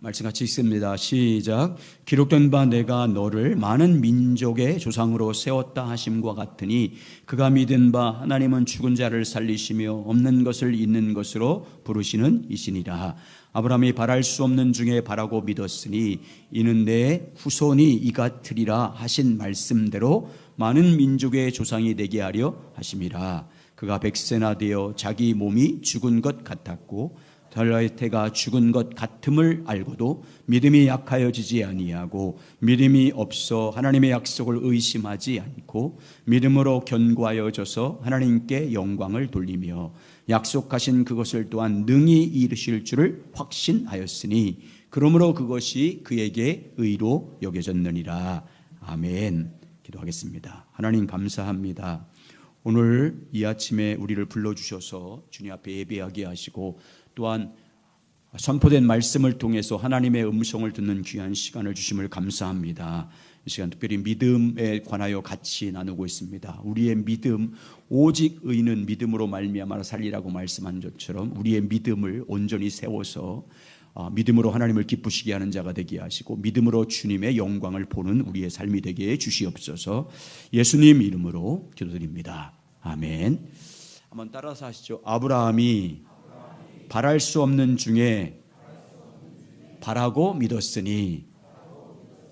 말씀 같이 읽습니다. 시작. 기록된 바 내가 너를 많은 민족의 조상으로 세웠다 하심과 같으니 그가 믿은 바 하나님은 죽은 자를 살리시며 없는 것을 있는 것으로 부르시는 이시니라. 아브라함이 바랄 수 없는 중에 바라고 믿었으니 이는 내 후손이 이같으리라 하신 말씀대로 많은 민족의 조상이 되게 하려 하심이라. 그가 100세나 되어 자기 몸이 죽은 것 같았고 달라의 태가 죽은 것 같음을 알고도 믿음이 약하여지지 아니하고 믿음이 없어 하나님의 약속을 의심하지 않고 믿음으로 견고하여져서 하나님께 영광을 돌리며 약속하신 그것을 또한 능히 이루실 줄을 확신하였으니 그러므로 그것이 그에게 의로 여겨졌느니라. 아멘. 기도하겠습니다. 하나님 감사합니다. 오늘 이 아침에 우리를 불러주셔서 주님 앞에 예배하게 하시고 또한 선포된 말씀을 통해서 하나님의 음성을 듣는 귀한 시간을 주심을 감사합니다. 이 시간 특별히 믿음에 관하여 같이 나누고 있습니다. 우리의 믿음, 오직 의인은 믿음으로 말미암아 살리라고 말씀한 것처럼 우리의 믿음을 온전히 세워서 믿음으로 하나님을 기쁘시게 하는 자가 되게 하시고 믿음으로 주님의 영광을 보는 우리의 삶이 되게 해 주시옵소서. 예수님 이름으로 기도드립니다. 아멘. 한번 따라서 하시죠. 아브라함이 바랄 수 없는 중에 바라고 믿었으니.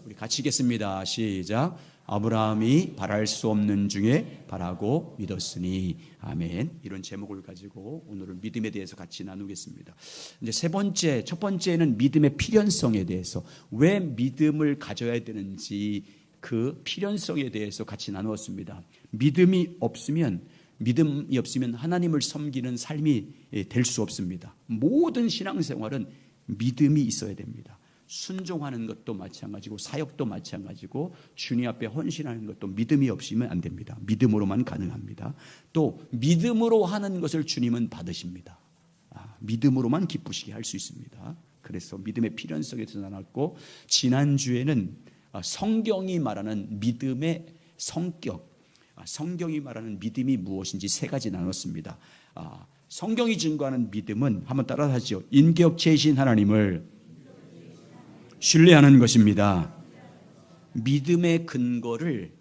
우리 같이 읽겠습니다. 시작. 아브라함이 바랄 수 없는 중에 바라고 믿었으니. 아멘. 이런 제목을 가지고 오늘은 믿음에 대해서 같이 나누겠습니다. 이제 첫 번째는 믿음의 필연성에 대해서, 왜 믿음을 가져야 되는지 그 필연성에 대해서 같이 나누었습니다. 믿음이 없으면 하나님을 섬기는 삶이 될 수 없습니다. 모든 신앙생활은 믿음이 있어야 됩니다. 순종하는 것도 마찬가지고 사역도 마찬가지고 주님 앞에 헌신하는 것도 믿음이 없으면 안 됩니다. 믿음으로만 가능합니다. 또 믿음으로 하는 것을 주님은 받으십니다. 믿음으로만 기쁘시게 할 수 있습니다. 그래서 믿음의 필연성에 대해서 나눴고, 지난주에는 성경이 말하는 믿음의 성격, 성경이 말하는 믿음이 무엇인지 세 가지 나눴습니다. 성경이 증거하는 믿음은 한번 따라서 하죠. 인격체이신 하나님을 신뢰하는 것입니다. 믿음의 근거를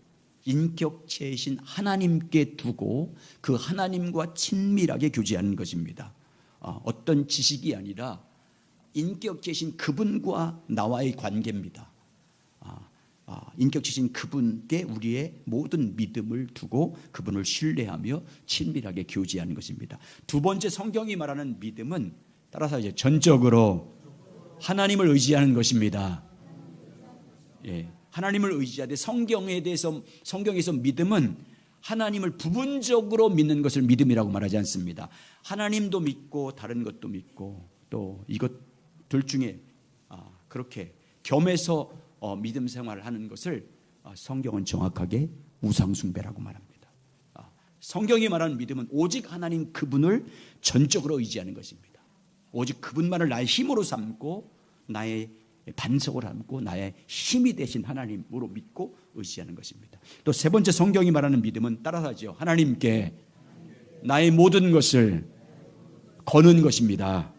인격체이신 하나님께 두고 그 하나님과 친밀하게 교제하는 것입니다. 어떤 지식이 아니라 인격체이신 그분과 나와의 관계입니다. 인격체이신 그분께 우리의 모든 믿음을 두고 그분을 신뢰하며 친밀하게 교제하는 것입니다. 두 번째, 성경이 말하는 믿음은 따라서 이제 전적으로 하나님을 의지하는 것입니다. 하나님을 의지하되 성경에서 믿음은 하나님을 부분적으로 믿는 것을 믿음이라고 말하지 않습니다. 하나님도 믿고 다른 것도 믿고 또 이것들 중에 그렇게 겸해서 믿음 생활을 하는 것을 성경은 정확하게 우상숭배라고 말합니다. 성경이 말하는 믿음은 오직 하나님 그분을 전적으로 의지하는 것입니다. 오직 그분만을 나의 힘으로 삼고 나의 반석을 삼고 나의 힘이 되신 하나님으로 믿고 의지하는 것입니다. 또 세 번째, 성경이 말하는 믿음은 따라서 하죠. 하나님께 나의 모든 것을 거는 것입니다.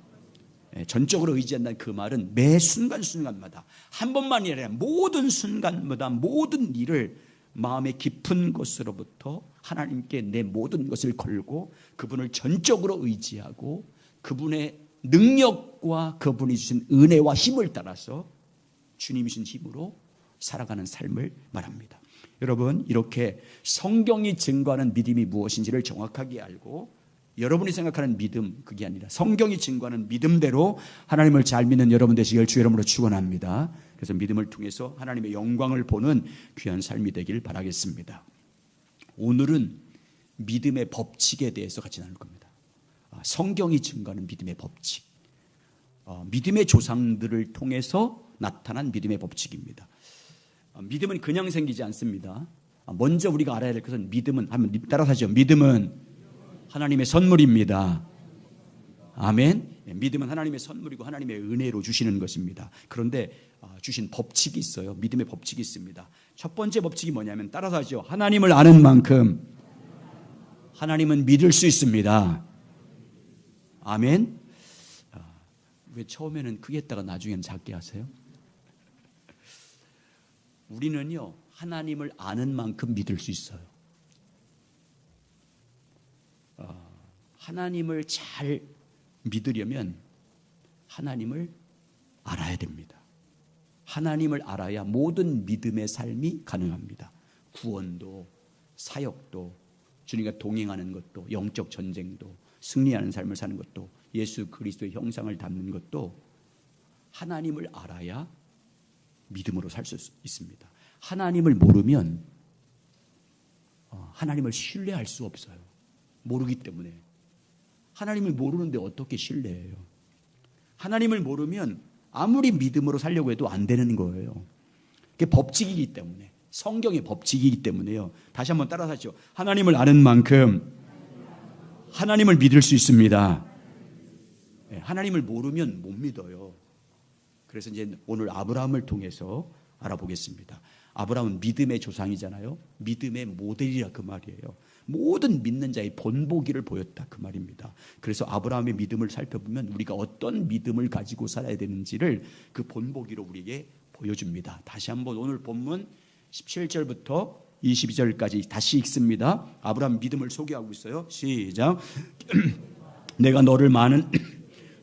전적으로 의지한다는 그 말은 매 순간순간마다, 한 번만이 아니라 모든 순간마다 모든 일을 마음의 깊은 곳으로부터 하나님께 내 모든 것을 걸고 그분을 전적으로 의지하고 그분의 능력과 그분이 주신 은혜와 힘을 따라서 주님이 주신 힘으로 살아가는 삶을 말합니다. 여러분, 이렇게 성경이 증거하는 믿음이 무엇인지를 정확하게 알고 여러분이 생각하는 믿음, 그게 아니라 성경이 증거하는 믿음대로 하나님을 잘 믿는 여러분 되시길 주의 이름으로 축원합니다. 그래서 믿음을 통해서 하나님의 영광을 보는 귀한 삶이 되길 바라겠습니다. 오늘은 믿음의 법칙에 대해서 같이 나눌 겁니다. 성경이 증거하는 믿음의 법칙, 믿음의 조상들을 통해서 나타난 믿음의 법칙입니다. 믿음은 그냥 생기지 않습니다. 먼저 우리가 알아야 될 것은 믿음은, 한번 따라서 하죠. 믿음은 하나님의 선물입니다. 아멘. 믿음은 하나님의 선물이고 하나님의 은혜로 주시는 것입니다. 그런데 주신 법칙이 있어요. 믿음의 법칙이 있습니다. 첫 번째 법칙이 뭐냐면 따라서 하죠. 하나님을 아는 만큼 하나님은 믿을 수 있습니다. 아멘. 왜 처음에는 크게 했다가 나중에는 작게 하세요? 우리는요, 하나님을 아는 만큼 믿을 수 있어요. 하나님을 잘 믿으려면 하나님을 알아야 됩니다. 하나님을 알아야 모든 믿음의 삶이 가능합니다. 구원도, 사역도, 주님과 동행하는 것도, 영적 전쟁도, 승리하는 삶을 사는 것도, 예수 그리스도의 형상을 담는 것도 하나님을 알아야 믿음으로 살 수 있습니다. 하나님을 모르면 하나님을 신뢰할 수 없어요. 모르기 때문에. 하나님을 모르는데 어떻게 신뢰해요? 하나님을 모르면 아무리 믿음으로 살려고 해도 안 되는 거예요. 그게 법칙이기 때문에, 성경의 법칙이기 때문에요. 다시 한번 따라하시죠. 하나님을 아는 만큼 하나님을 믿을 수 있습니다. 하나님을 모르면 못 믿어요. 그래서 이제 오늘 아브라함을 통해서 알아보겠습니다. 아브라함은 믿음의 조상이잖아요. 믿음의 모델이라 그 말이에요. 모든 믿는 자의 본보기를 보였다 그 말입니다. 그래서 아브라함의 믿음을 살펴보면 우리가 어떤 믿음을 가지고 살아야 되는지를 그 본보기로 우리에게 보여줍니다. 다시 한번 오늘 본문 17절부터 22절까지 다시 읽습니다. 아브라함 믿음을 소개하고 있어요. 시작. 내가 너를 많은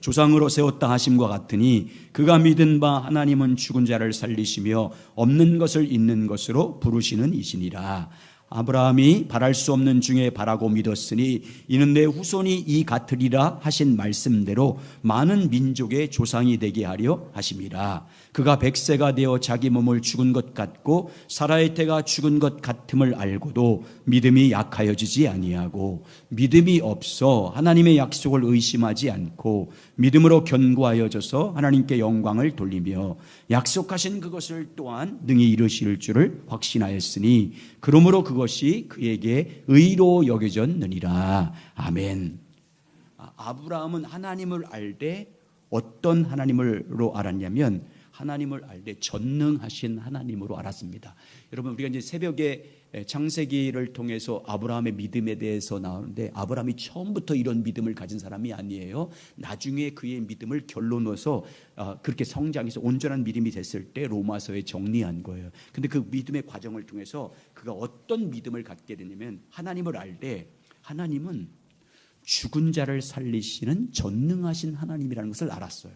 조상으로 세웠다 하심과 같으니 그가 믿은 바 하나님은 죽은 자를 살리시며 없는 것을 있는 것으로 부르시는 이시니라. 아브라함이 바랄 수 없는 중에 바라고 믿었으니 이는 내 후손이 이 같으리라 하신 말씀대로 많은 민족의 조상이 되게 하려 하심이라. 그가 100세가 되어 자기 몸을 죽은 것 같고 사라의 때가 죽은 것 같음을 알고도 믿음이 약하여지지 아니하고 믿음이 없어 하나님의 약속을 의심하지 않고 믿음으로 견고하여져서 하나님께 영광을 돌리며 약속하신 그것을 또한 능히 이루실 줄을 확신하였으니 그러므로 그것이 그에게 의로 여겨졌느니라. 아멘. 아브라함은 하나님을 알 때 어떤 하나님으로 알았냐면 하나님을 알 때 전능하신 하나님으로 알았습니다. 여러분 우리가 이제 새벽에 창세기를 통해서 아브라함의 믿음에 대해서 나오는데 아브라함이 처음부터 이런 믿음을 가진 사람이 아니에요. 나중에 그의 믿음을 결론내서 그렇게 성장해서 온전한 믿음이 됐을 때 로마서에 정리한 거예요. 근데 그 믿음의 과정을 통해서 그가 어떤 믿음을 갖게 되냐면 하나님을 알 때 하나님은 죽은 자를 살리시는 전능하신 하나님이라는 것을 알았어요.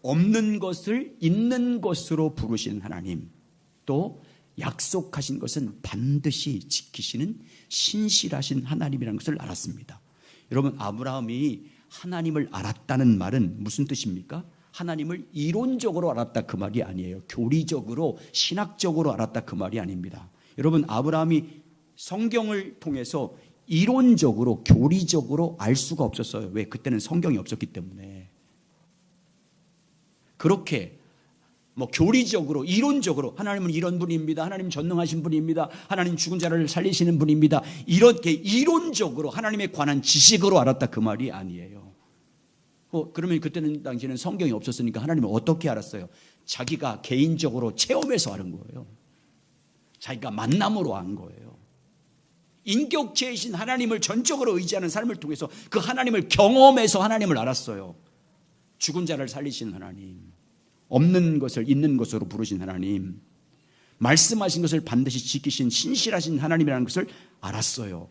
없는 것을 있는 것으로 부르시는 하나님, 또 약속하신 것은 반드시 지키시는 신실하신 하나님이라는 것을 알았습니다. 여러분 아브라함이 하나님을 알았다는 말은 무슨 뜻입니까? 하나님을 이론적으로 알았다 그 말이 아니에요. 교리적으로 신학적으로 알았다 그 말이 아닙니다. 여러분 아브라함이 성경을 통해서 이론적으로 교리적으로 알 수가 없었어요. 왜? 그때는 성경이 없었기 때문에. 그렇게 교리적으로 이론적으로 하나님은 이런 분입니다. 하나님 전능하신 분입니다. 하나님 죽은 자를 살리시는 분입니다. 이렇게 이론적으로 하나님에 관한 지식으로 알았다 그 말이 아니에요. 그러면 그때는 당시에는 성경이 없었으니까 하나님을 어떻게 알았어요? 자기가 개인적으로 체험해서 아는 거예요. 자기가 만남으로 안 거예요. 인격체이신 하나님을 전적으로 의지하는 삶을 통해서 그 하나님을 경험해서 하나님을 알았어요. 죽은 자를 살리신 하나님, 없는 것을 있는 것으로 부르신 하나님, 말씀하신 것을 반드시 지키신 신실하신 하나님이라는 것을 알았어요.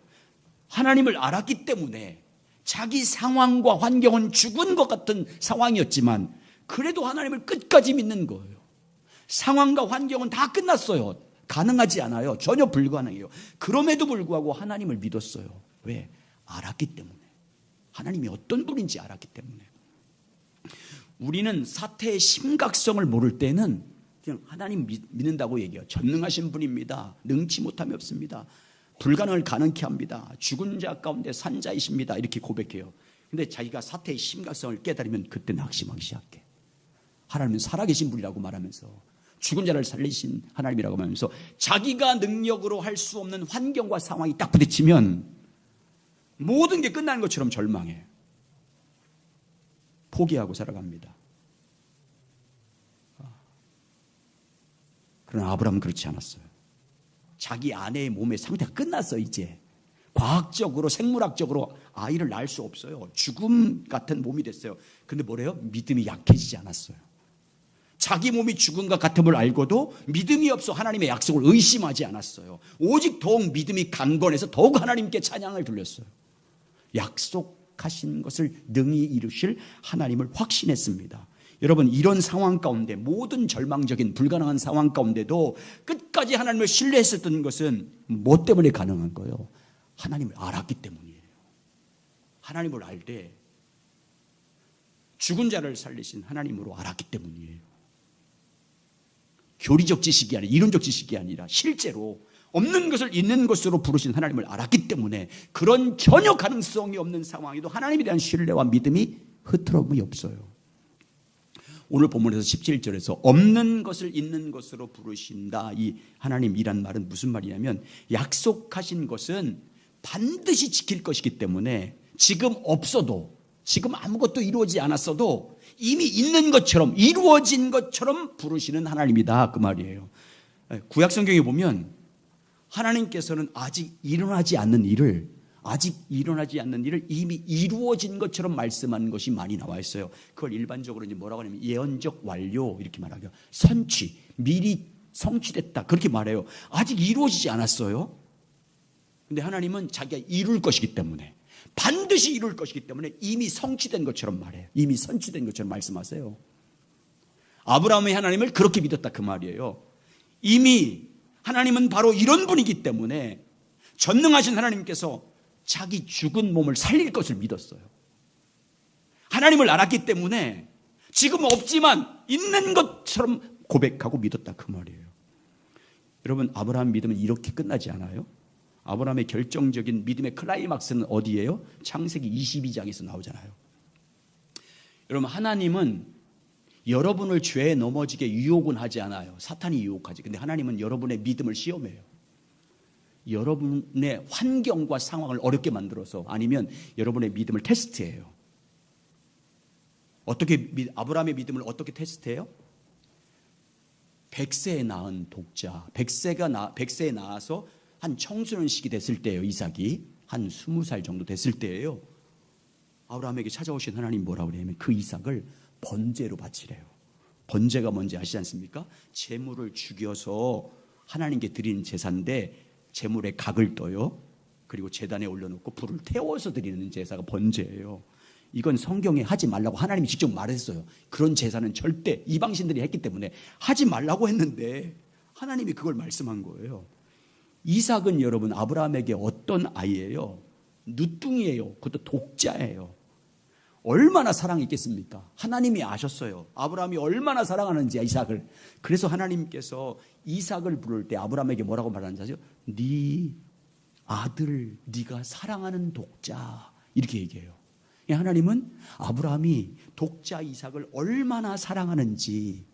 하나님을 알았기 때문에 자기 상황과 환경은 죽은 것 같은 상황이었지만 그래도 하나님을 끝까지 믿는 거예요. 상황과 환경은 다 끝났어요. 가능하지 않아요. 전혀 불가능해요. 그럼에도 불구하고 하나님을 믿었어요. 왜? 알았기 때문에. 하나님이 어떤 분인지 알았기 때문에. 우리는 사태의 심각성을 모를 때는 그냥 하나님 믿는다고 얘기해요. 전능하신 분입니다. 능치 못함이 없습니다. 불가능을 가능케 합니다. 죽은 자 가운데 산 자이십니다. 이렇게 고백해요. 근데 자기가 사태의 심각성을 깨달으면 그때 낙심하기 시작해. 하나님은 살아계신 분이라고 말하면서 죽은 자를 살리신 하나님이라고 말하면서 자기가 능력으로 할 수 없는 환경과 상황이 딱 부딪히면 모든 게 끝나는 것처럼 절망해. 포기하고 살아갑니다. 그러나 아브라함은 그렇지 않았어요. 자기 아내의 몸의 상태가 끝났어 이제. 과학적으로 생물학적으로 아이를 낳을 수 없어요. 죽음 같은 몸이 됐어요. 근데 뭐래요? 믿음이 약해지지 않았어요. 자기 몸이 죽은 것 같음을 알고도 믿음이 없어 하나님의 약속을 의심하지 않았어요. 오직 더욱 믿음이 강건해서 더욱 하나님께 찬양을 돌렸어요. 약속하신 것을 능히 이루실 하나님을 확신했습니다. 여러분, 이런 상황 가운데, 모든 절망적인 불가능한 상황 가운데도 끝까지 하나님을 신뢰했었던 것은 뭐 때문에 가능한 거예요? 하나님을 알았기 때문이에요. 하나님을 알 때 죽은 자를 살리신 하나님으로 알았기 때문이에요. 교리적 지식이 아니라, 이론적 지식이 아니라 실제로 없는 것을 있는 것으로 부르신 하나님을 알았기 때문에 그런 전혀 가능성이 없는 상황에도 하나님에 대한 신뢰와 믿음이 흐트러짐이 없어요. 오늘 본문에서 17절에서 없는 것을 있는 것으로 부르신다, 이 하나님이란 말은 무슨 말이냐면, 약속하신 것은 반드시 지킬 것이기 때문에 지금 없어도, 지금 아무것도 이루어지지 않았어도 이미 있는 것처럼, 이루어진 것처럼 부르시는 하나님이다, 그 말이에요. 구약 성경에 보면 하나님께서는 아직 일어나지 않는 일을 이미 이루어진 것처럼 말씀하는 것이 많이 나와 있어요. 그걸 일반적으로 이제 뭐라고 하냐면 예언적 완료 이렇게 말하고요. 선취, 미리 성취됐다 그렇게 말해요. 아직 이루어지지 않았어요. 근데 하나님은 자기가 이룰 것이기 때문에, 반드시 이룰 것이기 때문에 이미 성취된 것처럼 말해요. 이미 선취된 것처럼 말씀하세요. 아브라함의 하나님을 그렇게 믿었다 그 말이에요. 이미 하나님은 바로 이런 분이기 때문에 전능하신 하나님께서 자기 죽은 몸을 살릴 것을 믿었어요. 하나님을 알았기 때문에 지금 없지만 있는 것처럼 고백하고 믿었다 그 말이에요. 여러분, 아브라함 믿음은 이렇게 끝나지 않아요. 아브라함의 결정적인 믿음의 클라이막스는 어디예요? 창세기 22장에서 나오잖아요. 여러분, 하나님은 여러분을 죄에 넘어지게 유혹은 하지 않아요. 사탄이 유혹하지. 근데 하나님은 여러분의 믿음을 시험해요. 여러분의 환경과 상황을 어렵게 만들어서, 아니면 여러분의 믿음을 테스트해요. 어떻게, 아브라함의 믿음을 어떻게 테스트해요? 100세에 낳은 독자, 100세에 낳아서 한 청소년 시기 됐을 때예요. 이삭이 한 20살 정도 됐을 때예요. 아브라함에게 찾아오신 하나님 뭐라고 그러냐면 그 이삭을 번제로 바치래요. 번제가 뭔지 아시지 않습니까? 제물을 죽여서 하나님께 드리는 제사인데, 제물에 각을 떠요. 그리고 제단에 올려놓고 불을 태워서 드리는 제사가 번제예요. 이건 성경에 하지 말라고 하나님이 직접 말했어요. 그런 제사는 절대 이방신들이 했기 때문에 하지 말라고 했는데 하나님이 그걸 말씀한 거예요. 이삭은 여러분, 아브라함에게 어떤 아이예요? 누뚱이에요. 그것도 독자예요. 얼마나 사랑이 있겠습니까? 하나님이 아셨어요. 아브라함이 얼마나 사랑하는지 이삭을. 그래서 하나님께서 이삭을 부를 때 아브라함에게 뭐라고 말하는지 아세요? 네 아들, 네가 사랑하는 독자, 이렇게 얘기해요. 하나님은 아브라함이 독자 이삭을 얼마나 사랑하는지,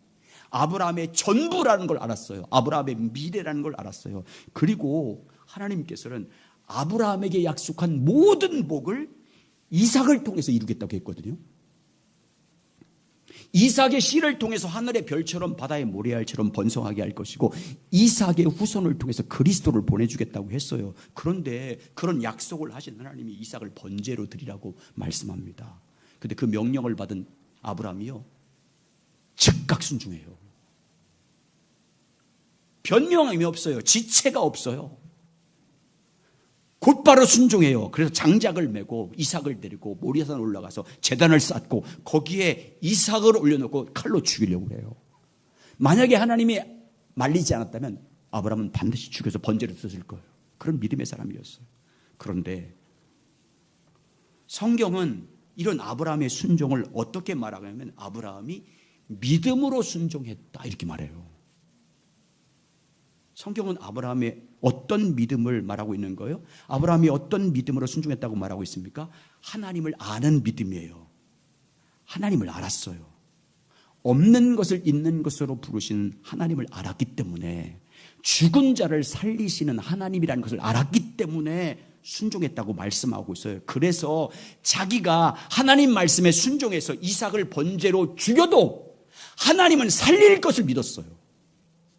아브라함의 전부라는 걸 알았어요. 아브라함의 미래라는 걸 알았어요. 그리고 하나님께서는 아브라함에게 약속한 모든 복을 이삭을 통해서 이루겠다고 했거든요. 이삭의 씨를 통해서 하늘의 별처럼 바다의 모래알처럼 번성하게 할 것이고, 이삭의 후손을 통해서 그리스도를 보내주겠다고 했어요. 그런데 그런 약속을 하신 하나님이 이삭을 번제로 드리라고 말씀합니다. 그런데 그 명령을 받은 아브라함이요, 즉각 순종해요. 변명함이 없어요. 지체가 없어요. 곧바로 순종해요. 그래서 장작을 메고 이삭을 데리고 모리아산 올라가서 제단을 쌓고 거기에 이삭을 올려놓고 칼로 죽이려고 해요. 만약에 하나님이 말리지 않았다면 아브라함은 반드시 죽여서 번제로 썼을 거예요. 그런 믿음의 사람이었어요. 그런데 성경은 이런 아브라함의 순종을 어떻게 말하냐면 아브라함이 믿음으로 순종했다 이렇게 말해요. 성경은 아브라함의 어떤 믿음을 말하고 있는 거예요? 아브라함이 어떤 믿음으로 순종했다고 말하고 있습니까? 하나님을 아는 믿음이에요. 하나님을 알았어요. 없는 것을 있는 것으로 부르시는 하나님을 알았기 때문에, 죽은 자를 살리시는 하나님이라는 것을 알았기 때문에 순종했다고 말씀하고 있어요. 그래서 자기가 하나님 말씀에 순종해서 이삭을 번제로 죽여도 하나님은 살릴 것을 믿었어요.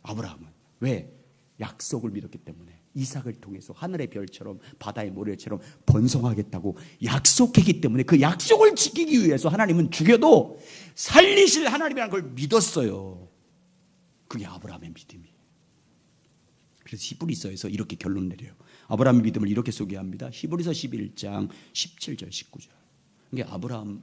아브라함은. 왜? 약속을 믿었기 때문에. 이삭을 통해서 하늘의 별처럼 바다의 모래처럼 번성하겠다고 약속했기 때문에 그 약속을 지키기 위해서 하나님은 죽여도 살리실 하나님이라는 걸 믿었어요. 그게 아브라함의 믿음이에요. 그래서 히브리서에서 이렇게 결론 내려요. 아브라함의 믿음을 이렇게 소개합니다. 히브리서 11장 17절 19절. 그러니까 아브라함은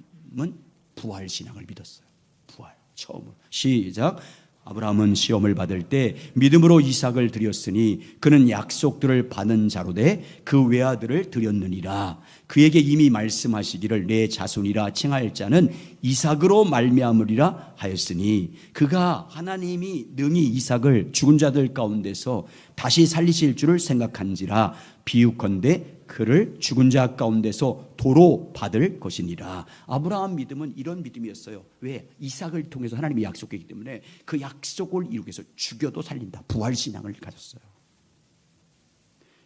부활신앙을 믿었어요. 부활 처음으로. 시작. 아브라함은 시험을 받을 때 믿음으로 이삭을 드렸으니 그는 약속들을 받은 자로 돼 그 외아들을 드렸느니라. 그에게 이미 말씀하시기를 내 자손이라 칭할 자는 이삭으로 말미암으리라 하였으니 그가 하나님이 능히 이삭을 죽은 자들 가운데서 다시 살리실 줄을 생각한지라 비유컨대 그를 죽은 자 가운데서 도로 받을 것이니라. 아브라함 믿음은 이런 믿음이었어요. 왜? 이삭을 통해서 하나님이 약속했기 때문에 그 약속을 이루기 위해서 죽여도 살린다. 부활신앙을 가졌어요.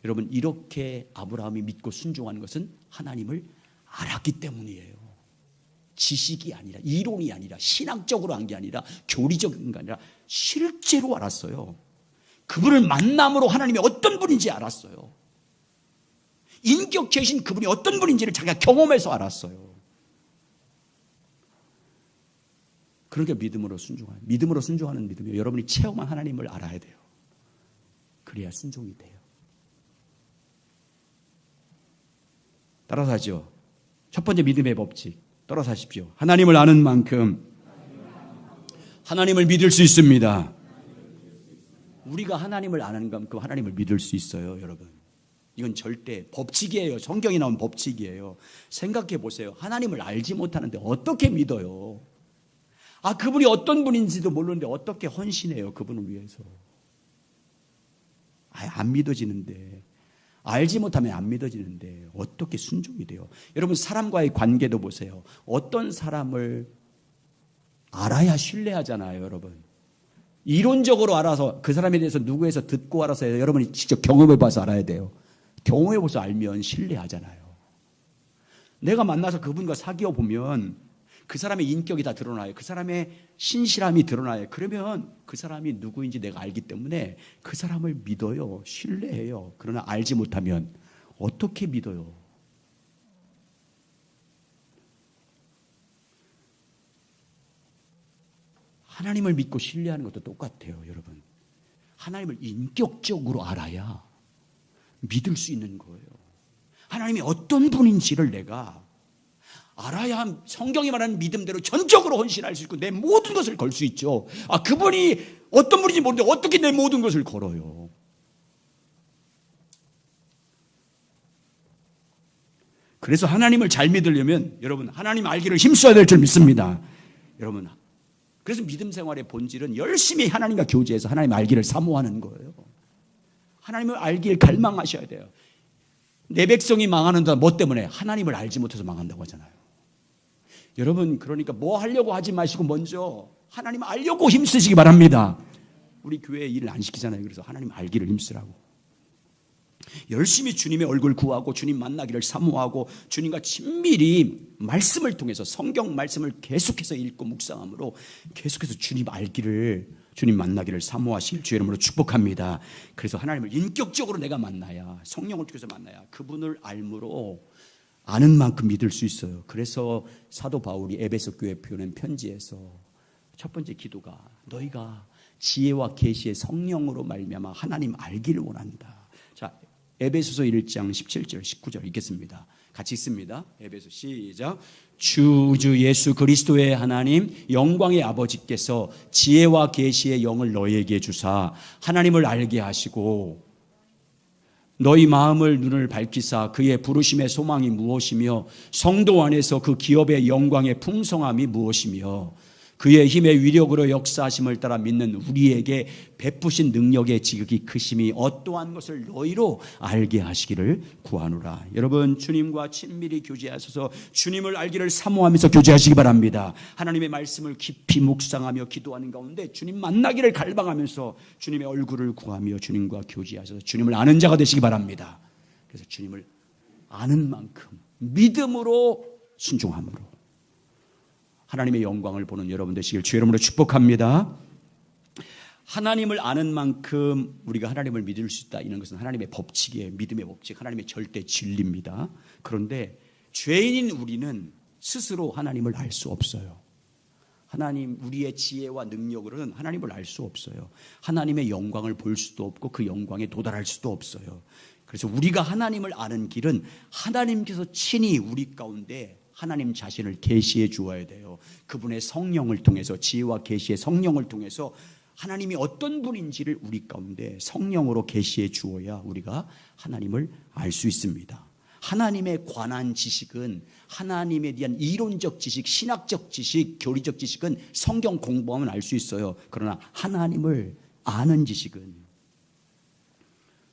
여러분, 이렇게 아브라함이 믿고 순종하는 것은 하나님을 알았기 때문이에요. 지식이 아니라, 이론이 아니라, 신앙적으로 한 게 아니라, 교리적인 게 아니라 실제로 알았어요. 그분을 만남으로 하나님이 어떤 분인지 알았어요. 인격체이신 그분이 어떤 분인지를 자기가 경험해서 알았어요. 그러니까 믿음으로 순종하는 믿음이에요. 여러분이 체험한 하나님을 알아야 돼요. 그래야 순종이 돼요. 따라서 하죠. 첫 번째 믿음의 법칙 따라서 하십시오. 하나님을 아는 만큼 하나님을 믿을 수 있습니다. 우리가 하나님을 아는 만큼 하나님을 믿을 수 있어요, 여러분. 이건 절대 법칙이에요. 성경에 나온 법칙이에요. 생각해 보세요. 하나님을 알지 못하는데 어떻게 믿어요? 그분이 어떤 분인지도 모르는데 어떻게 헌신해요, 그분을 위해서? 안 믿어지는데, 알지 못하면 안 믿어지는데 어떻게 순종이 돼요? 여러분, 사람과의 관계도 보세요. 어떤 사람을 알아야 신뢰하잖아요, 여러분. 이론적으로 알아서 그 사람에 대해서 누구에서 듣고 알아서 해요. 여러분이 직접 경험해 봐서 알아야 돼요. 경험해 봐서 알면 신뢰하잖아요. 내가 만나서 그분과 사귀어 보면 그 사람의 인격이 다 드러나요. 그 사람의 신실함이 드러나요. 그러면 그 사람이 누구인지 내가 알기 때문에 그 사람을 믿어요. 신뢰해요. 그러나 알지 못하면 어떻게 믿어요? 하나님을 믿고 신뢰하는 것도 똑같아요, 여러분. 하나님을 인격적으로 알아야 믿을 수 있는 거예요. 하나님이 어떤 분인지를 내가 알아야 성경이 말하는 믿음대로 전적으로 헌신할 수 있고 내 모든 것을 걸 수 있죠. 그분이 어떤 분인지 모르는데 어떻게 내 모든 것을 걸어요? 그래서 하나님을 잘 믿으려면 여러분, 하나님 알기를 힘써야 될 줄 믿습니다. 여러분, 그래서 믿음 생활의 본질은 열심히 하나님과 교제해서 하나님 알기를 사모하는 거예요. 하나님을 알기를 갈망하셔야 돼요. 내 백성이 망하는 건 뭐 때문에? 하나님을 알지 못해서 망한다고 하잖아요. 여러분, 그러니까 뭐 하려고 하지 마시고 먼저 하나님 알려고 힘쓰시기 바랍니다. 우리 교회에 일을 안 시키잖아요. 그래서 하나님 알기를 힘쓰라고. 열심히 주님의 얼굴 구하고 주님 만나기를 사모하고 주님과 친밀히 말씀을 통해서 성경 말씀을 계속해서 읽고 묵상함으로 계속해서 주님 알기를, 주님 만나기를 사모하실 주의 이름으로 축복합니다. 그래서 하나님을 인격적으로 내가 만나야, 성령을 통해서 만나야 그분을 알므로 아는 만큼 믿을 수 있어요. 그래서 사도 바울이 에베소 교회에 보낸 편지에서 첫 번째 기도가 너희가 지혜와 계시의 성령으로 말미암아 하나님 알기를 원한다. 자, 에베소서 1장 17절 19절 읽겠습니다. 같이 읽습니다. 에베소 시작. 주 예수 그리스도의 하나님 영광의 아버지께서 지혜와 계시의 영을 너희에게 주사 하나님을 알게 하시고 너희 마음을 눈을 밝히사 그의 부르심의 소망이 무엇이며 성도 안에서 그 기업의 영광의 풍성함이 무엇이며 그의 힘의 위력으로 역사하심을 따라 믿는 우리에게 베푸신 능력의 지극히 크심이 어떠한 것을 너희로 알게 하시기를 구하노라. 여러분, 주님과 친밀히 교제하셔서 주님을 알기를 사모하면서 교제하시기 바랍니다. 하나님의 말씀을 깊이 묵상하며 기도하는 가운데 주님 만나기를 갈망하면서 주님의 얼굴을 구하며 주님과 교제하셔서 주님을 아는 자가 되시기 바랍니다. 그래서 주님을 아는 만큼 믿음으로 순종함으로 하나님의 영광을 보는 여러분 되시길 주의 이름으로 축복합니다. 하나님을 아는 만큼 우리가 하나님을 믿을 수 있다. 이런 것은 하나님의 법칙이에요. 믿음의 법칙, 하나님의 절대 진리입니다. 그런데 죄인인 우리는 스스로 하나님을 알 수 없어요. 하나님, 우리의 지혜와 능력으로는 하나님을 알 수 없어요. 하나님의 영광을 볼 수도 없고 그 영광에 도달할 수도 없어요. 그래서 우리가 하나님을 아는 길은 하나님께서 친히 우리 가운데 하나님 자신을 계시해 주어야 돼요. 그분의 성령을 통해서, 지혜와 계시의 성령을 통해서 하나님이 어떤 분인지를 우리 가운데 성령으로 계시해 주어야 우리가 하나님을 알 수 있습니다. 하나님에 관한 지식은, 하나님에 대한 이론적 지식, 신학적 지식, 교리적 지식은 성경 공부하면 알 수 있어요. 그러나 하나님을 아는 지식은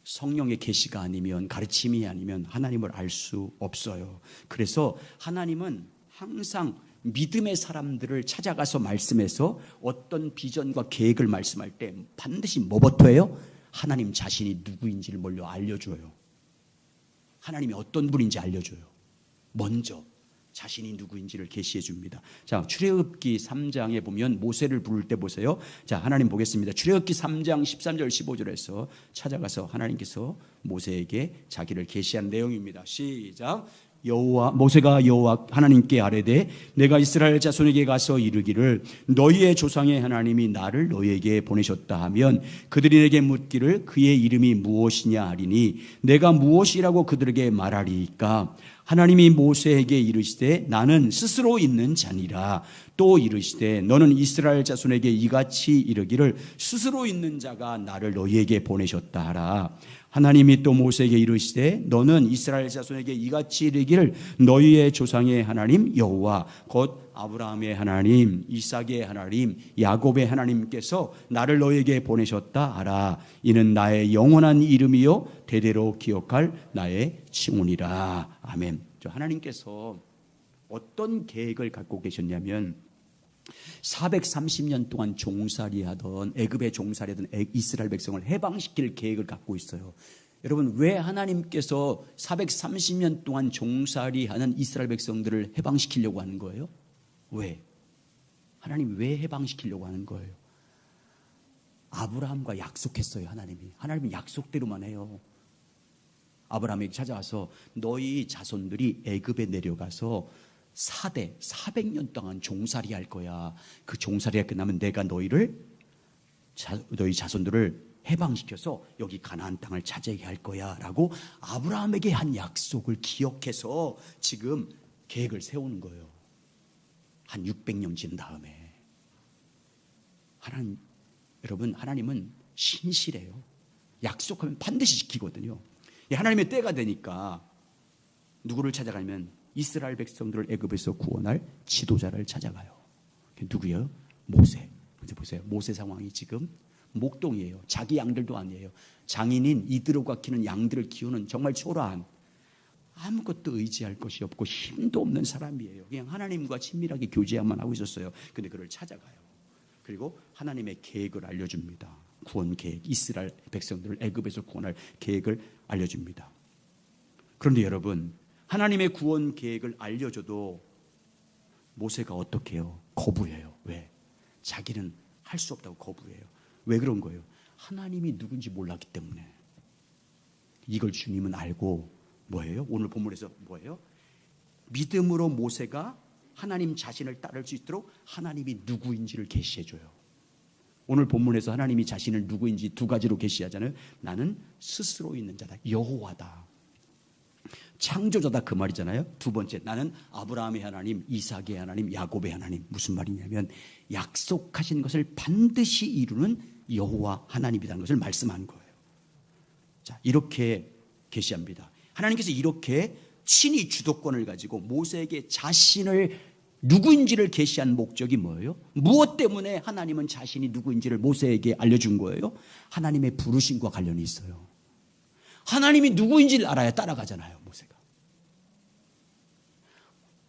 성령의 계시가 아니면, 가르침이 아니면 하나님을 알 수 없어요. 그래서 하나님은 항상 믿음의 사람들을 찾아가서 말씀해서 어떤 비전과 계획을 말씀할 때 반드시 뭐부터 해요? 하나님 자신이 누구인지를 먼저 알려줘요. 하나님이 어떤 분인지 알려줘요. 먼저 자신이 누구인지를 계시해 줍니다. 자, 출애굽기 3장에 보면 모세를 부를 때 보세요. 자, 하나님 보겠습니다. 출애굽기 3장 13절 15절에서 찾아가서 하나님께서 모세에게 자기를 계시한 내용입니다. 시작. 모세가 여호와 하나님께 아뢰되 내가 이스라엘 자손에게 가서 이르기를 너희의 조상의 하나님이 나를 너희에게 보내셨다 하면 그들이 내게 묻기를 그의 이름이 무엇이냐 하리니 내가 무엇이라고 그들에게 말하리이까. 하나님이 모세에게 이르시되 나는 스스로 있는 자니라. 또 이르시되 너는 이스라엘 자손에게 이같이 이르기를 스스로 있는 자가 나를 너희에게 보내셨다 하라. 하나님이 또 모세에게 이르시되 너는 이스라엘 자손에게 이같이 이르기를 너희의 조상의 하나님 여호와 곧 아브라함의 하나님, 이삭의 하나님, 야곱의 하나님께서 나를 너희에게 보내셨다 하라. 이는 나의 영원한 이름이요 대대로 기억할 나의 칭훈이라. 아멘. 하나님께서 어떤 계획을 갖고 계셨냐면 430년 동안 종살이하던, 애굽의 종살이하던 이스라엘 백성을 해방시킬 계획을 갖고 있어요. 여러분, 왜 하나님께서 430년 동안 종살이하는 이스라엘 백성들을 해방시키려고 하는 거예요? 왜? 하나님이 왜 해방시키려고 하는 거예요? 아브라함과 약속했어요. 하나님이 약속대로만 해요. 아브라함에게 찾아와서 너희 자손들이 애굽에 내려가서 400년 동안 종살이 할 거야. 그 종살이가 끝나면 내가 너희 자손들을 해방시켜서 여기 가나안 땅을 차지하게 할 거야 라고 아브라함에게 한 약속을 기억해서 지금 계획을 세우는 거예요. 한 600년 지난 다음에. 여러분, 하나님은 신실해요. 약속하면 반드시 지키거든요. 하나님의 때가 되니까 누구를 찾아가면 이스라엘 백성들을 애굽에서 구원할 지도자를 찾아가요. 누구예요? 모세. 이제 보세요. 모세 상황이 지금 목동이에요. 자기 양들도 아니에요. 장인인 이드로가 키우는 양들을 키우는 정말 초라한, 아무것도 의지할 것이 없고 힘도 없는 사람이에요. 그냥 하나님과 친밀하게 교제만 하고 있었어요. 근데 그를 찾아가요. 그리고 하나님의 계획을 알려줍니다. 구원 계획, 이스라엘 백성들을 애굽에서 구원할 계획을 알려줍니다. 그런데 여러분, 하나님의 구원 계획을 알려줘도 모세가 어떻게 해요? 거부해요. 왜? 자기는 할 수 없다고 거부해요. 왜 그런 거예요? 하나님이 누군지 몰랐기 때문에. 이걸 주님은 알고 뭐예요? 오늘 본문에서 뭐예요? 믿음으로 모세가 하나님 자신을 따를 수 있도록 하나님이 누구인지를 계시해줘요. 오늘 본문에서 하나님이 자신을 누구인지 두 가지로 계시하잖아요. 나는 스스로 있는 자다. 여호와다. 창조자다 그 말이잖아요. 두 번째, 나는 아브라함의 하나님, 이삭의 하나님, 야곱의 하나님. 무슨 말이냐면 약속하신 것을 반드시 이루는 여호와 하나님이라는 것을 말씀하는 거예요. 자, 이렇게 계시합니다. 하나님께서 이렇게 친히 주도권을 가지고 모세에게 자신을 누구인지를 계시한 목적이 뭐예요? 무엇 때문에 하나님은 자신이 누구인지를 모세에게 알려준 거예요? 하나님의 부르심과 관련이 있어요. 하나님이 누구인지를 알아야 따라가잖아요, 모세가.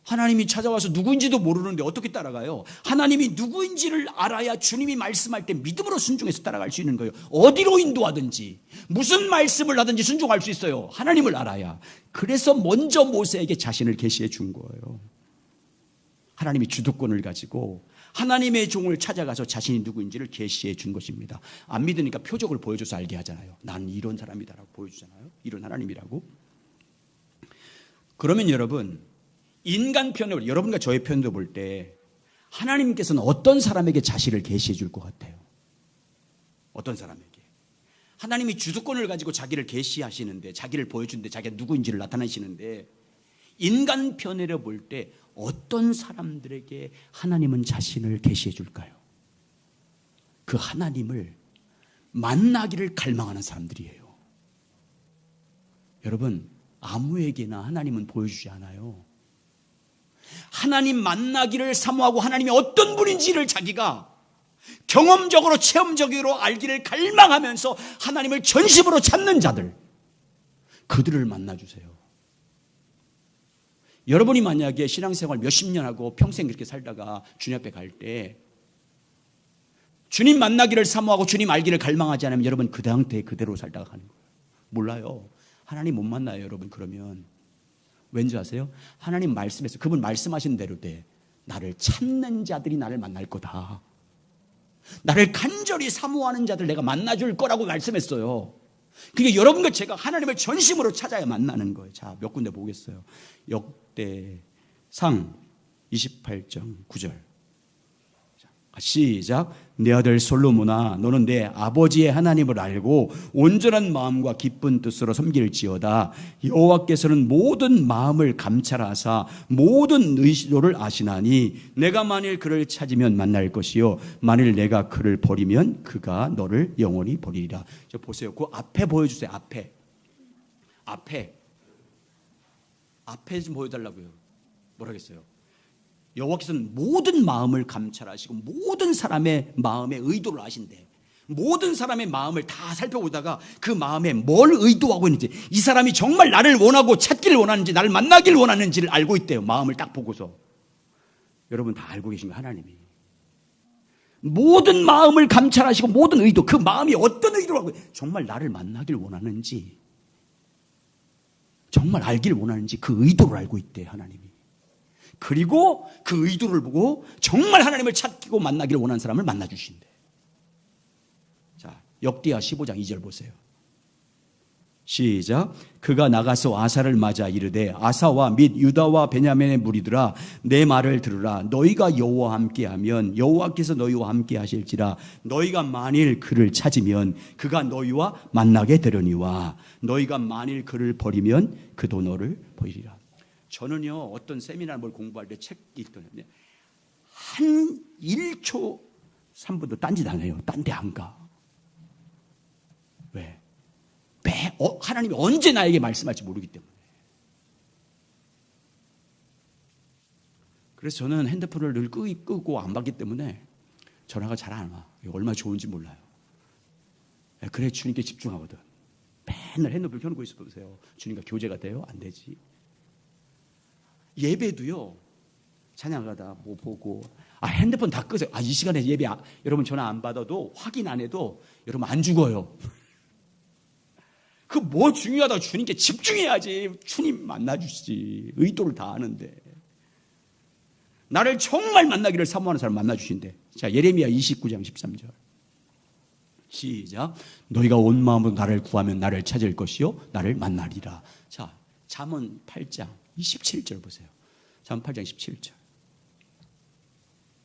하나님이 찾아와서 누구인지도 모르는데 어떻게 따라가요? 하나님이 누구인지를 알아야 주님이 말씀할 때 믿음으로 순종해서 따라갈 수 있는 거예요. 어디로 인도하든지 무슨 말씀을 하든지 순종할 수 있어요. 하나님을 알아야. 그래서 먼저 모세에게 자신을 계시해 준 거예요. 하나님이 주도권을 가지고 하나님의 종을 찾아가서 자신이 누구인지를 계시해 준 것입니다. 안 믿으니까 표적을 보여줘서 알게 하잖아요. 나는 이런 사람이다라고 보여주잖아요. 이런 하나님이라고. 그러면 여러분, 인간 편으로 여러분과 저의 편도 볼 때 하나님께서는 어떤 사람에게 자신을 계시해 줄 것 같아요? 어떤 사람에게? 하나님이 주도권을 가지고 자기를 계시하시는데, 자기를 보여주는데, 자기가 누구인지를 나타내시는데, 인간 편으로 볼 때 어떤 사람들에게 하나님은 자신을 계시해 줄까요? 그 하나님을 만나기를 갈망하는 사람들이에요. 여러분, 아무에게나 하나님은 보여주지 않아요. 하나님 만나기를 사모하고 하나님이 어떤 분인지를 자기가 경험적으로 체험적으로 알기를 갈망하면서 하나님을 전심으로 찾는 자들, 그들을 만나주세요. 여러분이 만약에 신앙생활 몇십 년 하고 평생 그렇게 살다가 주님 앞에 갈 때 주님 만나기를 사모하고 주님 알기를 갈망하지 않으면 여러분 그 상태 그대로 살다가 가는 거예요. 몰라요. 하나님 못 만나요, 여러분. 그러면 왠지 아세요? 하나님 말씀에서 그분 말씀하신 대로 돼. 나를 찾는 자들이 나를 만날 거다. 나를 간절히 사모하는 자들 내가 만나줄 거라고 말씀했어요. 그게 여러분과 제가 하나님을 전심으로 찾아야 만나는 거예요. 자, 몇 군데 보겠어요. 역대상 28장 9절. 시작. 내 아들 솔로몬아, 너는 내 아버지의 하나님을 알고 온전한 마음과 기쁜 뜻으로 섬길지어다. 여호와께서는 모든 마음을 감찰하사 모든 의도를 아시나니 내가 만일 그를 찾으면 만날 것이요 만일 내가 그를 버리면 그가 너를 영원히 버리리라. 저 보세요. 그 앞에 보여주세요. 앞에 좀 보여달라고요. 뭐라겠어요? 여호와께서는 모든 마음을 감찰하시고 모든 사람의 마음의 의도를 아신대. 모든 사람의 마음을 다 살펴보다가 그 마음에 뭘 의도하고 있는지, 이 사람이 정말 나를 원하고 찾기를 원하는지 나를 만나기를 원하는지를 알고 있대요. 마음을 딱 보고서. 여러분 다 알고 계신 거예요. 하나님이 모든 마음을 감찰하시고 모든 의도, 그 마음이 어떤 의도로 하고 정말 나를 만나길 원하는지, 정말 알길 원하는지 그 의도를 알고 있대요. 하나님이. 그리고 그 의도를 보고 정말 하나님을 찾고 만나기를 원하는 사람을 만나주신대. 자, 역대하 15장 2절 보세요. 시작. 그가 나가서 아사를 맞아 이르되 아사와 및 유다와 베냐민의 무리들아, 내 말을 들으라. 너희가 여호와와 함께하면 여호와께서 너희와 함께 하실지라. 너희가 만일 그를 찾으면 그가 너희와 만나게 되려니와 너희가 만일 그를 버리면 그도 너를 버리리라. 저는요, 어떤 세미나 뭘 공부할 때 책 읽던데 한 1초 3분도 딴짓 안 해요. 딴 데 안 가. 왜? 하나님이 언제 나에게 말씀할지 모르기 때문에. 그래서 저는 핸드폰을 늘 끄고 안 받기 때문에 전화가 잘 안 와. 얼마나 좋은지 몰라요. 그래 주님께 집중하거든. 맨날 핸드폰 켜놓고 있어 보세요. 주님과 교제가 돼요? 안 되지. 예배도요, 찬양하다 뭐 보고, 핸드폰 다 끄세요. 이 시간에 예배 여러분 전화 안 받아도 확인 안 해도 여러분 안 죽어요. 그 뭐 중요하다고 주님께 집중해야지. 주님 만나주시지. 의도를 다 아는데. 나를 정말 만나기를 사모하는 사람 만나주신대. 자, 예레미야 29장 13절. 시작. 너희가 온 마음으로 나를 구하면 나를 찾을 것이요 나를 만나리라. 자, 잠언 8장 27절 보세요. 잠언 8장 17절.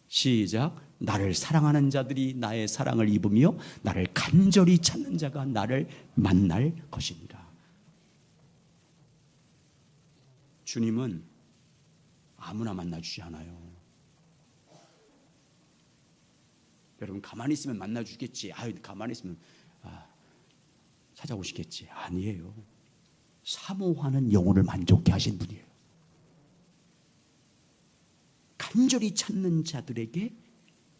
시작. 나를 사랑하는 자들이 나의 사랑을 입으며 나를 간절히 찾는 자가 나를 만날 것입니다. 주님은 아무나 만나주지 않아요. 여러분 가만히 있으면 만나주겠지. 가만히 있으면 찾아오시겠지. 아니에요. 사모하는 영혼을 만족케 하신 분이에요. 간절히 찾는 자들에게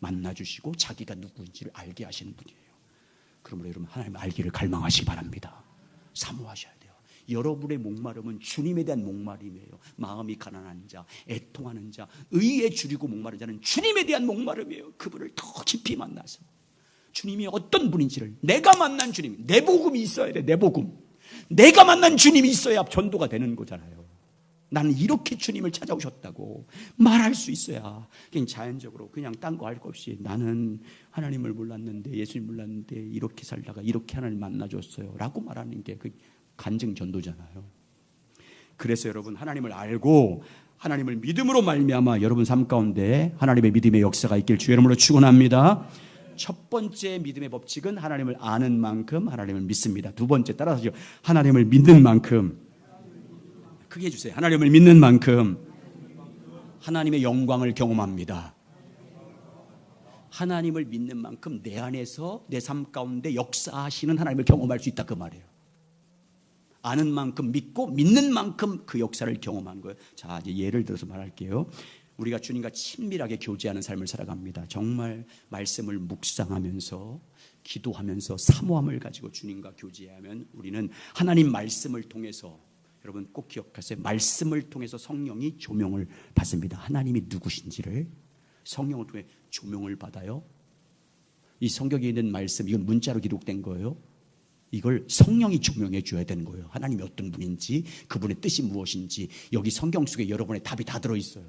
만나주시고 자기가 누구인지를 알게 하시는 분이에요. 그러므로 여러분 하나님 알기를 갈망하시기 바랍니다. 사모하셔야 돼요. 여러분의 목마름은 주님에 대한 목마름이에요. 마음이 가난한 자, 애통하는 자, 의에 줄이고 목마른 자는 주님에 대한 목마름이에요. 그분을 더 깊이 만나서 주님이 어떤 분인지를, 내가 만난 주님, 내 복음이 있어야 돼. 내 복음, 내가 만난 주님이 있어야 전도가 되는 거잖아요. 나는 이렇게 주님을 찾아오셨다고 말할 수 있어야 그냥 자연적으로 그냥 딴 거 할 거 없이 나는 하나님을 몰랐는데 예수님 몰랐는데 이렇게 살다가 이렇게 하나님 만나줬어요 라고 말하는 게 그 간증 전도잖아요. 그래서 여러분 하나님을 알고 하나님을 믿음으로 말미암아 여러분 삶 가운데 하나님의 믿음의 역사가 있길 주의 이름으로 축원합니다. 첫 번째 믿음의 법칙은 하나님을 아는 만큼 하나님을 믿습니다. 두 번째 따라서죠. 하나님을 믿는 만큼, 크게 해주세요. 하나님을 믿는 만큼 하나님의 영광을 경험합니다. 하나님을 믿는 만큼 내 안에서 내 삶 가운데 역사하시는 하나님을 경험할 수 있다 그 말이에요. 아는 만큼 믿고 믿는 만큼 그 역사를 경험하는 거예요. 자, 이제 예를 들어서 말할게요. 우리가 주님과 친밀하게 교제하는 삶을 살아갑니다. 정말 말씀을 묵상하면서 기도하면서 사모함을 가지고 주님과 교제하면 우리는 하나님 말씀을 통해서, 여러분 꼭 기억하세요. 말씀을 통해서 성령이 조명을 받습니다. 하나님이 누구신지를 성령을 통해 조명을 받아요. 이 성경에 있는 말씀, 이건 문자로 기록된 거예요. 이걸 성령이 조명해 줘야 되는 거예요. 하나님이 어떤 분인지, 그분의 뜻이 무엇인지. 여기 성경 속에 여러분의 답이 다 들어있어요.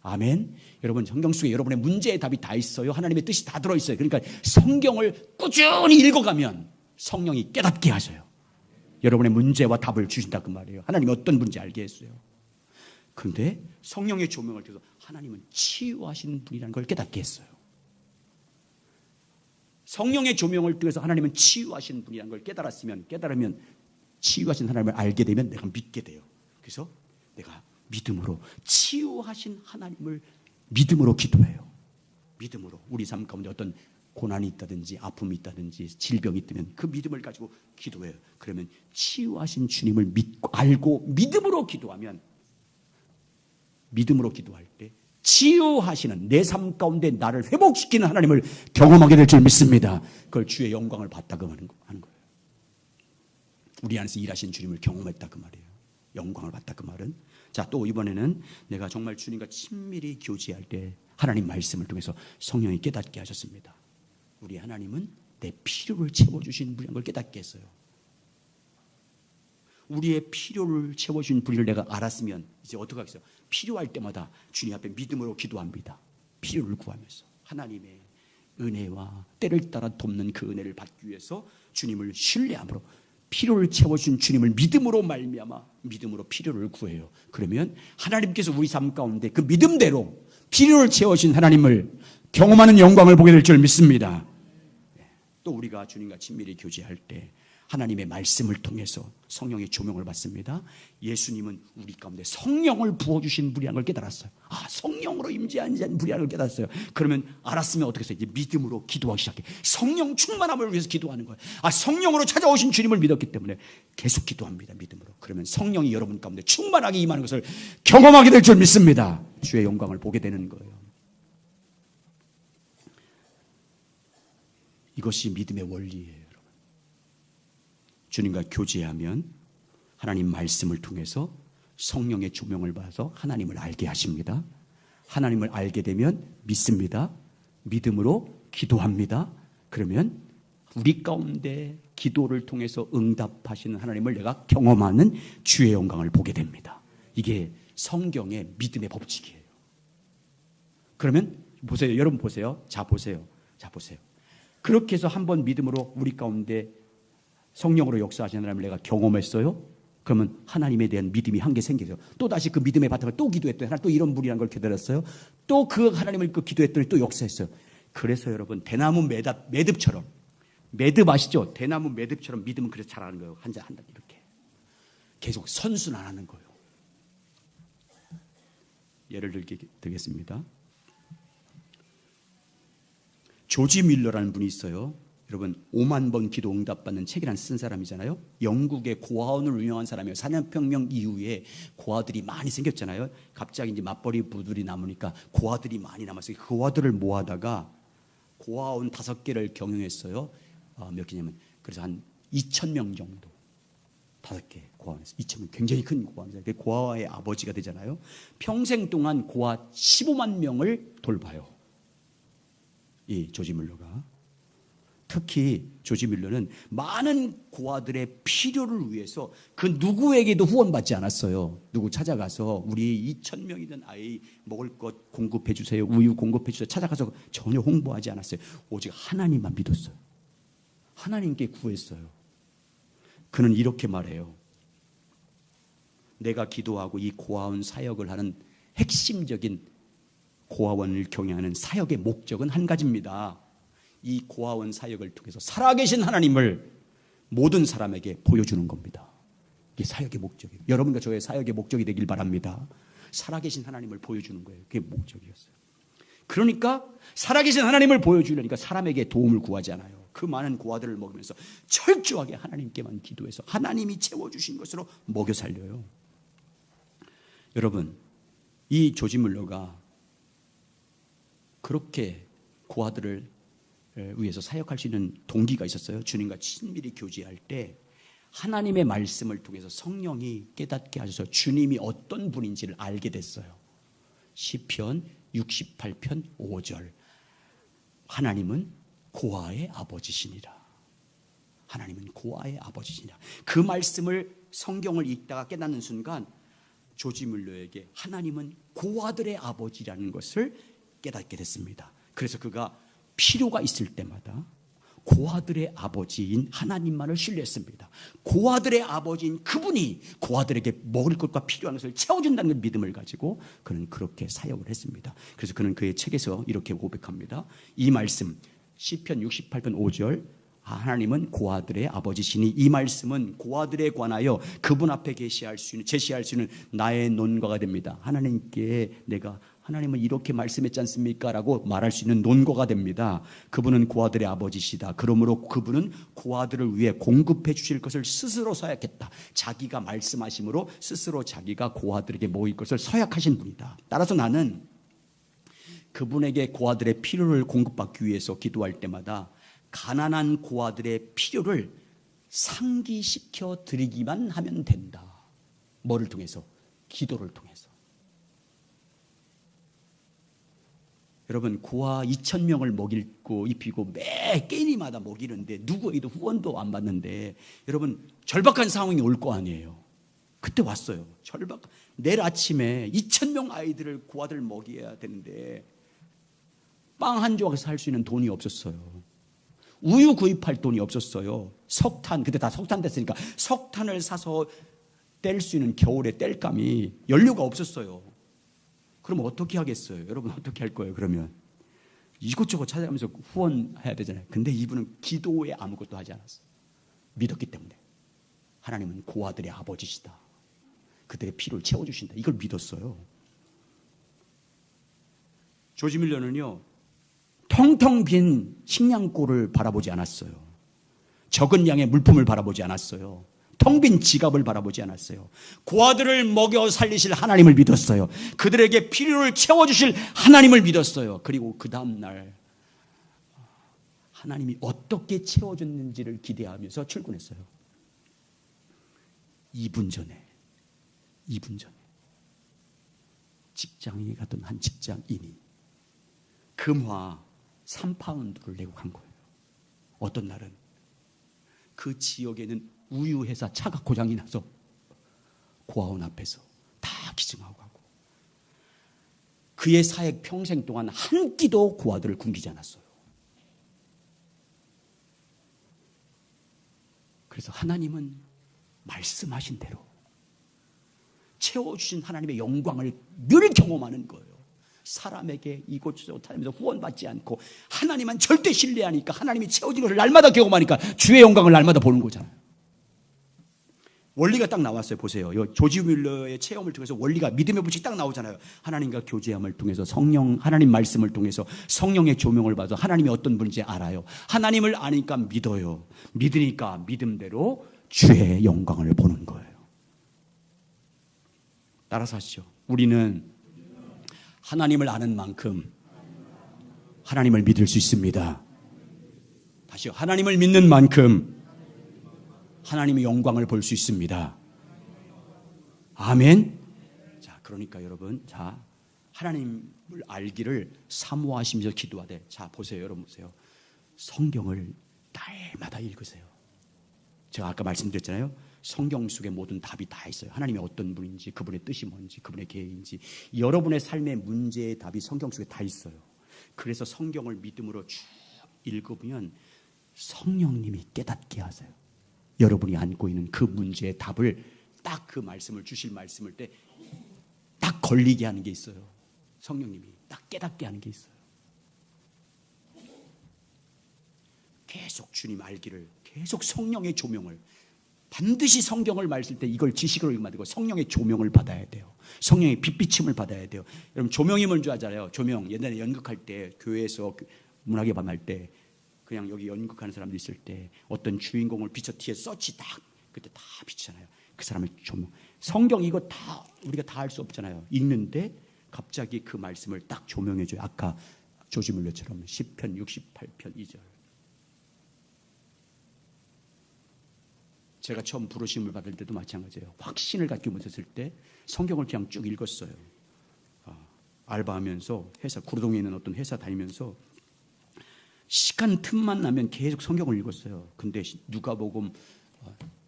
아멘. 여러분 성경 속에 여러분의 문제의 답이 다 있어요. 하나님의 뜻이 다 들어있어요. 그러니까 성경을 꾸준히 읽어가면 성령이 깨닫게 하셔요. 여러분의 문제와 답을 주신다 그 말이에요. 하나님이 어떤 분인지 알게 했어요. 그런데 성령의 조명을 통해서 하나님은 치유하시는 분이라는 걸 깨닫게 했어요. 성령의 조명을 통해서 하나님은 치유하시는 분이라는 걸 깨달으면 치유하신 하나님을 알게 되면 내가 믿게 돼요. 그래서 내가 믿음으로 치유하신 하나님을 믿음으로 기도해요. 믿음으로 우리 삶 가운데 어떤 고난이 있다든지 아픔이 있다든지 질병이 있다면 그 믿음을 가지고 기도해요. 그러면 치유하신 주님을 믿고 알고 믿음으로 기도하면, 믿음으로 기도할 때 치유하시는 내 삶 가운데 나를 회복시키는 하나님을 경험하게 될 줄 믿습니다. 그걸 주의 영광을 받다고 하는 거예요. 우리 안에서 일하신 주님을 경험했다 그 말이에요. 영광을 받다 그 말은. 자, 또 이번에는 내가 정말 주님과 친밀히 교제할 때 하나님 말씀을 통해서 성령이 깨닫게 하셨습니다. 우리 하나님은 내 필요를 채워주신 분이라는 걸 깨닫게 했어요. 우리의 필요를 채워주신 분을 내가 알았으면 이제 어떻게 하겠어요? 필요할 때마다 주님 앞에 믿음으로 기도합니다. 필요를 구하면서 하나님의 은혜와 때를 따라 돕는 그 은혜를 받기 위해서 주님을 신뢰함으로 필요를 채워준 주님을 믿음으로 말미암아 믿음으로 필요를 구해요. 그러면 하나님께서 우리 삶 가운데 그 믿음대로 필요를 채워주신 하나님을 경험하는 영광을 보게 될 줄 믿습니다. 또 우리가 주님과 친밀히 교제할 때 하나님의 말씀을 통해서 성령의 조명을 받습니다. 예수님은 우리 가운데 성령을 부어주신 분이라는 걸 깨달았어요. 아, 성령으로 임재한 분이라는 걸 깨달았어요. 그러면 알았으면 어떻게 해서 이제 믿음으로 기도하기 시작해. 성령 충만함을 위해서 기도하는 거예요. 아, 성령으로 찾아오신 주님을 믿었기 때문에 계속 기도합니다. 믿음으로. 그러면 성령이 여러분 가운데 충만하게 임하는 것을 경험하게 될 줄 믿습니다. 주의 영광을 보게 되는 거예요. 이것이 믿음의 원리예요. 주님과 교제하면 하나님 말씀을 통해서 성령의 조명을 받아서 하나님을 알게 하십니다. 하나님을 알게 되면 믿습니다. 믿음으로 기도합니다. 그러면 우리 가운데 기도를 통해서 응답하시는 하나님을 내가 경험하는 주의 영광을 보게 됩니다. 이게 성경의 믿음의 법칙이에요. 그러면 보세요. 여러분 보세요. 자 보세요. 그렇게 해서 한번 믿음으로 우리 가운데 성령으로 역사하시는 하나님을 내가 경험했어요. 그러면 하나님에 대한 믿음이 한 개 생기죠. 또 다시 그 믿음의 바탕을 또 기도했더니 하나님 또 이런 분이라는 걸 깨달았어요. 또 그 하나님을 기도했더니 또 역사했어요. 그래서 여러분 대나무 매듭처럼, 매듭 아시죠? 대나무 매듭처럼 믿음은 그래서 자라는 거예요. 한 단 이렇게 계속 선순환하는 거예요. 예를 들겠습니다. 조지 밀러라는 분이 있어요. 여러분 5만 번 기도 응답받는 책이라는 쓴 사람이잖아요. 영국의 고아원을 운영한 사람이에요. 산업혁명 이후에 고아들이 많이 생겼잖아요. 갑자기 이제 맞벌이 부들이 남으니까 고아들이 많이 남았어요. 그 고아들을 모아다가 고아원 5개를 경영했어요. 몇 개냐면 그래서 한 2,000명 정도. 5개 고아원에서 2,000명, 굉장히 큰 고아원이잖아요. 고아의 아버지가 되잖아요. 평생 동안 고아 15만 명을 돌봐요. 이 조지 밀러가. 특히 조지 밀러는 많은 고아들의 필요를 위해서 그 누구에게도 후원받지 않았어요. 누구 찾아가서 우리 2,000명이든 아이 먹을 것 공급해 주세요, 우유 공급해 주세요 찾아가서 전혀 홍보하지 않았어요. 오직 하나님만 믿었어요. 하나님께 구했어요. 그는 이렇게 말해요. 내가 기도하고 이 고아원 사역을 하는 핵심적인 고아원을 경영하는 사역의 목적은 한 가지입니다. 이 고아원 사역을 통해서 살아계신 하나님을 모든 사람에게 보여주는 겁니다. 이게 사역의 목적이에요. 여러분과 저의 사역의 목적이 되길 바랍니다. 살아계신 하나님을 보여주는 거예요. 그게 목적이었어요. 그러니까 살아계신 하나님을 보여주려니까 사람에게 도움을 구하지 않아요. 그 많은 고아들을 먹으면서 철저하게 하나님께만 기도해서 하나님이 채워주신 것으로 먹여 살려요. 여러분, 이 조지 밀러가 그렇게 고아들을 위해서 사역할 수 있는 동기가 있었어요. 주님과 친밀히 교제할 때 하나님의 말씀을 통해서 성령이 깨닫게 하셔서 주님이 어떤 분인지를 알게 됐어요. 시편 68편 5절. 하나님은 고아의 아버지시니라. 하나님은 고아의 아버지시니라. 그 말씀을 성경을 읽다가 깨닫는 순간 조지 밀러에게 하나님은 고아들의 아버지라는 것을 깨닫게 됐습니다. 그래서 그가 필요가 있을 때마다 고아들의 아버지인 하나님만을 신뢰했습니다. 고아들의 아버지인 그분이 고아들에게 먹을 것과 필요한 것을 채워준다는 믿음을 가지고 그는 그렇게 사역을 했습니다. 그래서 그는 그의 책에서 이렇게 고백합니다. 이 말씀 시편 68편 5절 하나님은 고아들의 아버지시니, 이 말씀은 고아들에 관하여 그분 앞에 제시할 수 있는 나의 논거가 됩니다. 하나님께 내가 하나님은 이렇게 말씀했지 않습니까? 라고 말할 수 있는 논거가 됩니다. 그분은 고아들의 아버지시다. 그러므로 그분은 고아들을 위해 공급해 주실 것을 스스로 서약했다. 자기가 말씀하심으로 스스로 자기가 고아들에게 먹일 것을 서약하신 분이다. 따라서 나는 그분에게 고아들의 필요를 공급받기 위해서 기도할 때마다 가난한 고아들의 필요를 상기시켜 드리기만 하면 된다. 뭐를 통해서? 기도를 통해서. 여러분, 고아 2,000명을 먹이고 입히고 매 끼니마다 먹이는데 누구에게도 후원도 안 받는데 여러분 절박한 상황이 올 거 아니에요. 그때 왔어요. 내일 아침에 2,000명 아이들을 고아들 먹여야 되는데 빵 한 조각에서 살 수 있는 돈이 없었어요. 우유 구입할 돈이 없었어요. 석탄, 그때 다 석탄 됐으니까 석탄을 사서 뗄 수 있는 겨울에 뗄감이 연료가 없었어요. 그럼 어떻게 하겠어요? 여러분 어떻게 할 거예요? 그러면 이곳저곳 찾아가면서 후원해야 되잖아요. 근데 이분은 기도에 아무것도 하지 않았어요. 믿었기 때문에 하나님은 고아들의 아버지시다. 그들의 필요를 채워주신다. 이걸 믿었어요. 조지 밀러는요, 텅텅 빈 식량고를 바라보지 않았어요. 적은 양의 물품을 바라보지 않았어요. 텅 빈 지갑을 바라보지 않았어요. 고아들을 먹여 살리실 하나님을 믿었어요. 그들에게 필요를 채워주실 하나님을 믿었어요. 그리고 그 다음날 하나님이 어떻게 채워줬는지를 기대하면서 출근했어요. 2분 전에 직장에 갔던 한 직장인이 금화 3파운드를 내고 간 거예요. 어떤 날은 그 지역에는 우유회사 차가 고장이 나서 고아원 앞에서 다 기증하고 가고, 그의 사역 평생 동안 한 끼도 고아들을 굶기지 않았어요. 그래서 하나님은 말씀하신 대로 채워주신 하나님의 영광을 늘 경험하는 거예요. 사람에게 이곳저곳 다니면서 후원받지 않고 하나님만 절대 신뢰하니까 하나님이 채워진 것을 날마다 경험하니까 주의 영광을 날마다 보는 거잖아요. 원리가 딱 나왔어요. 보세요. 조지 밀러의 체험을 통해서 원리가, 믿음의 법칙이 딱 나오잖아요. 하나님과 교제함을 통해서 하나님 말씀을 통해서 성령의 조명을 받아서 하나님이 어떤 분인지 알아요. 하나님을 아니까 믿어요. 믿으니까 믿음대로 주의 영광을 보는 거예요. 따라서 하시죠. 우리는 하나님을 아는 만큼 하나님을 믿을 수 있습니다. 다시요. 하나님을 믿는 만큼 하나님의 영광을 볼 수 있습니다. 아멘. 자, 그러니까 여러분, 자, 하나님을 알기를 사모하시면서 기도하되, 자, 보세요. 여러분 보세요. 성경을 날마다 읽으세요. 제가 아까 말씀드렸잖아요. 성경 속에 모든 답이 다 있어요. 하나님이 어떤 분인지, 그분의 뜻이 뭔지, 그분의 계획인지, 여러분의 삶의 문제의 답이 성경 속에 다 있어요. 그래서 성경을 믿음으로 쭉 읽으면 성령님이 깨닫게 하세요. 여러분이 안고 있는 그 문제의 답을 딱 그 말씀을 주실 말씀을 때 딱 걸리게 하는 게 있어요. 성령님이 딱 깨닫게 하는 게 있어요. 계속 주님 알기를, 계속 성령의 조명을, 반드시 성경을 말씀 때 이걸 지식으로 읽으면 안 되고 성령의 조명을 받아야 돼요. 성령의 빛비침을 받아야 돼요. 여러분 조명이 뭔지 아잖아요. 조명. 옛날에 연극할 때 교회에서 문학의 밤 할 때 그냥 여기 연극하는 사람들 있을 때 어떤 주인공을 비춰 뒤에 서치 딱 그때 다 비치잖아요. 그 사람을 조명. 성경 이거 다 우리가 다 할 수 없잖아요. 읽는데 갑자기 그 말씀을 딱 조명해 줘요. 아까 조지 물러처럼 시편 68편 2절. 제가 처음 부르심을 받을 때도 마찬가지예요. 확신을 갖고 묻었을 때 성경을 그냥 쭉 읽었어요. 알바하면서 회사, 구로동에 있는 어떤 회사 다니면서 시간 틈만 나면 계속 성경을 읽었어요. 근데 누가복음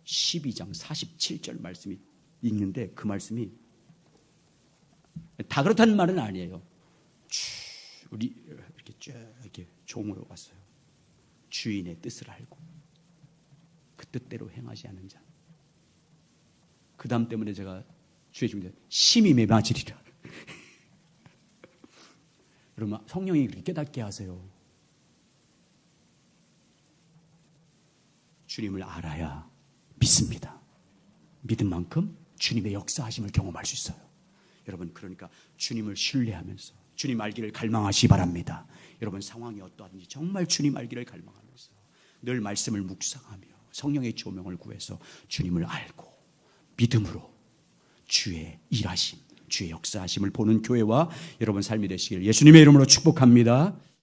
12장 47절 말씀이 읽는데 그 말씀이 다 그렇다는 말은 아니에요. 우리 이렇게 쭉 이렇게 종으로 왔어요. 주인의 뜻을 알고 그 뜻대로 행하지 않은 자. 그 다음 때문에 제가 주의 중에 심히 매맞으리라. 여러분 성령이 그렇게 깨닫게 하세요. 주님을 알아야 믿습니다. 믿은 만큼 주님의 역사하심을 경험할 수 있어요. 여러분 그러니까 주님을 신뢰하면서 주님 알기를 갈망하시기 바랍니다. 여러분 상황이 어떠하든지 정말 주님 알기를 갈망하면서 늘 말씀을 묵상하며 성령의 조명을 구해서 주님을 알고 믿음으로 주의 일하심, 주의 역사하심을 보는 교회와 여러분 삶이 되시길 예수님의 이름으로 축복합니다.